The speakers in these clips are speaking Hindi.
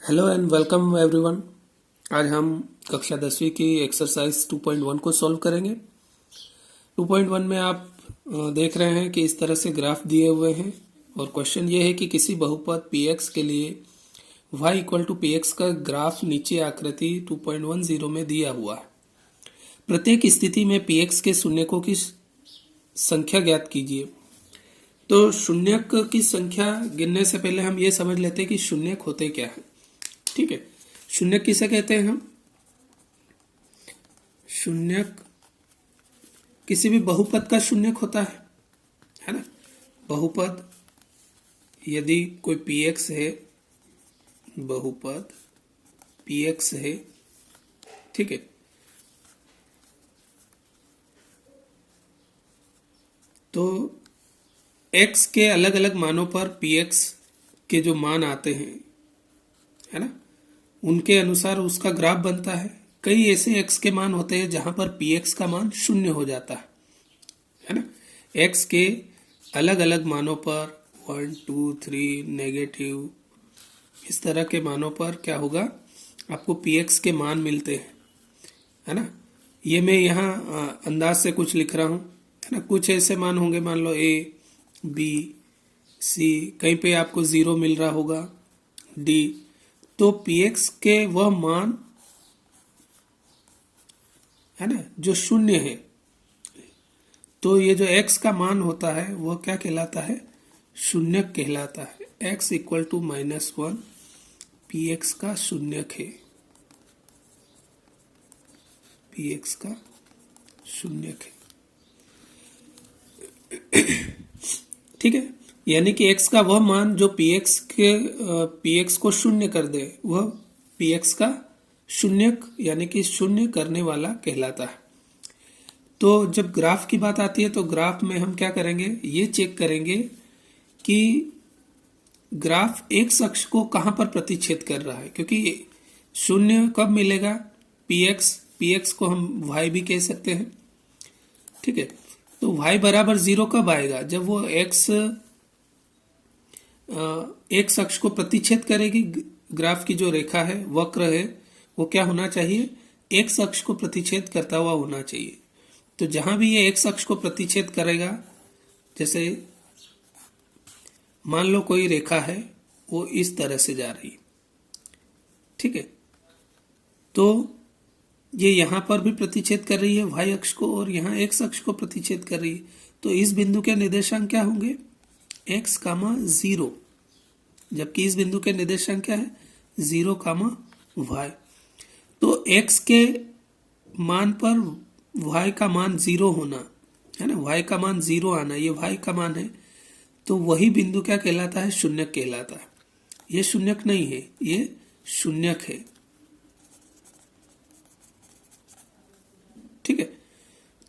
Hello and welcome everyone. आज हम कक्षा 10वीं की एक्सरसाइज 2.1 को सॉल्व करेंगे। 2.1 में आप देख रहे हैं कि इस तरह से ग्राफ दिए हुए हैं और क्वेश्चन ये है कि किसी बहुपद px के लिए y इक्वल टू px का ग्राफ नीचे आकृति 2.10 में दिया हुआ है। प्रत्येक स्थिति में px के शून्यकों की संख्या ज्ञात कीजिए। तो शून्यक की संख्या गिनने से पहले हम ये समझ लेते हैं कि शून्यक होते क्या है। ठीक है, शून्यक किसे कहते हैं हम? शून्यक किसी भी बहुपद का शून्यक होता है ना। बहुपद यदि कोई px है, बहुपद px है, ठीक है, तो x के अलग अलग मानों पर px के जो मान आते हैं, है ना, उनके अनुसार उसका ग्राफ बनता है। कई ऐसे x के मान होते हैं जहां पर px का मान शून्य हो जाता है ना। x के अलग अलग मानों पर 1, 2, 3 नेगेटिव इस तरह के मानों पर क्या होगा, आपको px के मान मिलते हैं, है ना। ये मैं यहाँ अंदाज से कुछ लिख रहा हूँ, है ना। कुछ ऐसे मान होंगे, मान लो a, b, c, कहीं पे आपको 0 मिल रहा होगा, d। तो px के वह मान, है ना, जो शून्य है, तो ये जो x का मान होता है वह क्या कहलाता है? शून्यक कहलाता है। x इक्वल टू -1 px का शून्यक है, px का शून्यक है। ठीक है, यानी कि x का वह मान जो px को शून्य कर दे, वह px का शून्यक यानी कि शून्य करने वाला कहलाता है। तो जब ग्राफ की बात आती है तो ग्राफ में हम क्या करेंगे, ये चेक करेंगे कि ग्राफ एक अक्ष को कहां पर प्रतिच्छेद कर रहा है, क्योंकि शून्य कब मिलेगा? px को हम y भी कह सकते हैं, ठीक है। तो y बराबर 0 कब आएगा? जब वो x अक्ष को प्रतिच्छेद करेगी। ग्राफ की जो रेखा है, वक्र है, वो क्या होना चाहिए? x अक्ष को प्रतिच्छेद करता हुआ होना चाहिए। तो जहां भी ये x अक्ष को प्रतिच्छेद करेगा, जैसे मान लो कोई रेखा है, वो इस तरह से जा रही है, ठीक है, तो ये यहां पर भी प्रतिच्छेद कर रही है y अक्ष को और यहाँ x अक्ष को प्रतिच्छेद कर रही है। तो इस बिंदु के निर्देशांक क्या होंगे? x, 0, जबकि इस बिंदु के निर्देशांक क्या है? 0, y। तो x के मान पर y का मान 0 होना, है ना, y का मान 0 आना, ये y का मान है, तो वही बिंदु क्या कहलाता है? शून्यक कहलाता है। ये शून्यक नहीं है, ये शून्यक है, ठीक है।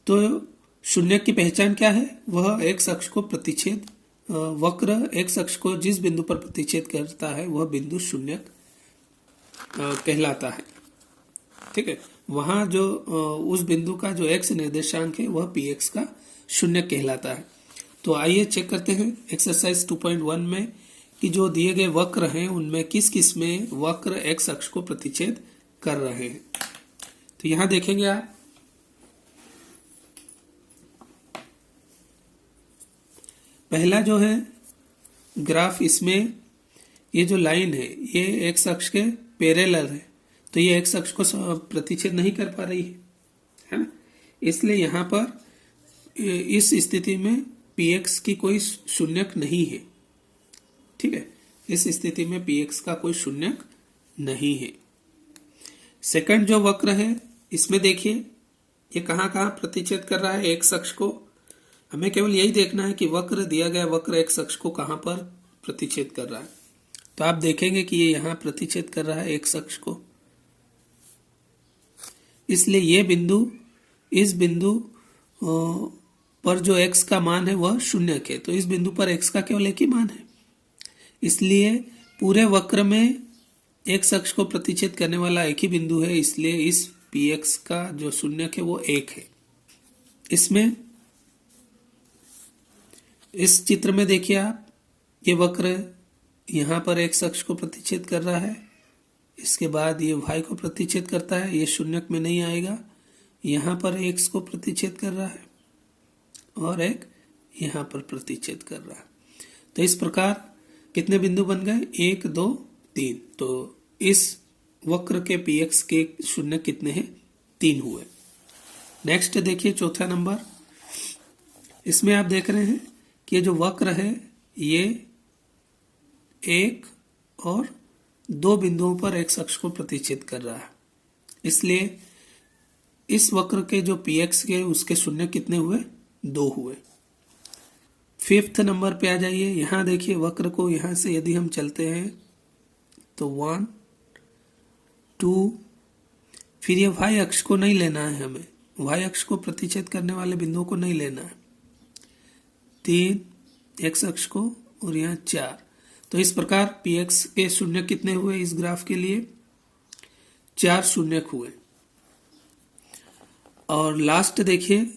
तो शून्यक की पहचान क्या है? वह x अक्ष को प्रतिच्छेद, वक्र x अक्ष को जिस बिंदु पर प्रतिच्छेद करता है वह बिंदु शून्यक कहलाता है, ठीक है। वहां जो उस बिंदु का जो x निर्देशांक है वह px का शून्यक कहलाता है। तो आइए चेक करते हैं एक्सरसाइज 2.1 में कि जो दिए गए वक्र हैं उनमें किस किस में वक्र x अक्ष को प्रतिच्छेद कर रहे हैं। तो यहां देखेंगे आप, पहला जो है ग्राफ, इसमें ये जो लाइन है ये x अक्ष के पैरेलल है, तो ये x अक्ष को प्रतिच्छेद नहीं कर पा रही है ना। इसलिए यहां पर इस स्थिति में px की कोई शून्यक नहीं है, ठीक है। इस स्थिति में px का कोई शून्यक नहीं है। सेकंड जो वक्र है, इसमें देखिए ये कहां कहां प्रतिच्छेद कर रहा है x अक्ष को। हमें केवल यही देखना है कि वक्र दिया गया वक्र x अक्ष को कहां पर प्रतिच्छेद कर रहा है। तो आप देखेंगे कि ये यहां प्रतिच्छेद कर रहा है x अक्ष को, इसलिए ये बिंदु, इस बिंदु पर जो x का मान है वह शून्यक है। तो इस बिंदु पर x का केवल एक ही मान है, इसलिए पूरे वक्र में x अक्ष को प्रतिच्छेद करने वाला एक ही बिंदु है, इसलिए इस px का जो शून्यक है वो 1 है। इसमें इस चित्र में देखिए आप, ये वक्र यहां पर x अक्ष को प्रतिच्छेद कर रहा है इसके बाद ये y को प्रतिच्छेद करता है, ये शून्यक में नहीं आएगा, यहाँ पर x को प्रतिच्छेद कर रहा है और एक यहाँ पर प्रतिच्छेद कर रहा है। तो इस प्रकार कितने बिंदु बन गए, 1 2 3। तो इस वक्र के px के शून्य कितने हैं, 3 हुए। नेक्स्ट देखिए चौथा नंबर, इसमें आप देख रहे हैं कि ये जो वक्र है ये 1 और 2 बिंदुओं पर x अक्ष को प्रतिच्छेद कर रहा है, इसलिए इस वक्र के जो px के उसके शून्य कितने हुए, 2 हुए। 5th नंबर पे आ जाइए, यहाँ देखिए वक्र को यहाँ से यदि हम चलते हैं तो 1 2, फिर ये y अक्ष को नहीं लेना है, हमें y अक्ष को प्रतिच्छेद करने वाले बिंदुओं को नहीं लेना है, 3 x अक्ष को और यहाँ 4। तो इस प्रकार px के शून्य कितने हुए इस ग्राफ के लिए, 4 शून्य हुए। और लास्ट देखिए,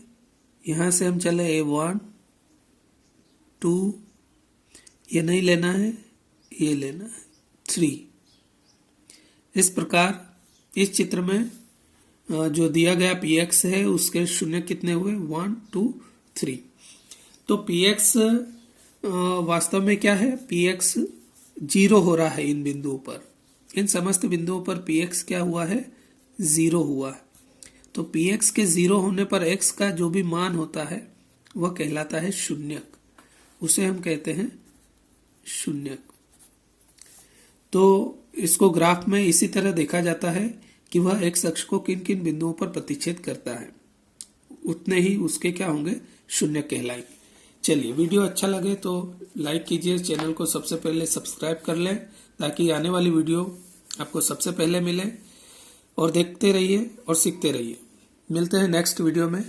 यहाँ से हम चले 1 2, ये नहीं लेना है, ये लेना है 3। इस प्रकार इस चित्र में जो दिया गया px है उसके शून्य कितने हुए, 1 2 3। तो px वास्तव में क्या है, px 0 हो रहा है इन बिंदुओं पर, इन समस्त बिंदुओं पर px क्या हुआ है, 0 हुआ है। तो px के 0 होने पर x का जो भी मान होता है वह कहलाता है शून्यक, उसे हम कहते हैं शून्यक। तो इसको ग्राफ में इसी तरह देखा जाता है कि वह x अक्ष को किन किन बिंदुओं पर प्रतिच्छेद करता है, उतने ही उसके क्या होंगे, शून्यक कहलाएंगे। चलिए, वीडियो अच्छा लगे तो लाइक कीजिए, चैनल को सबसे पहले सब्सक्राइब कर लें ताकि आने वाली वीडियो आपको सबसे पहले मिले, और देखते रहिए और सीखते रहिए। मिलते हैं नेक्स्ट वीडियो में।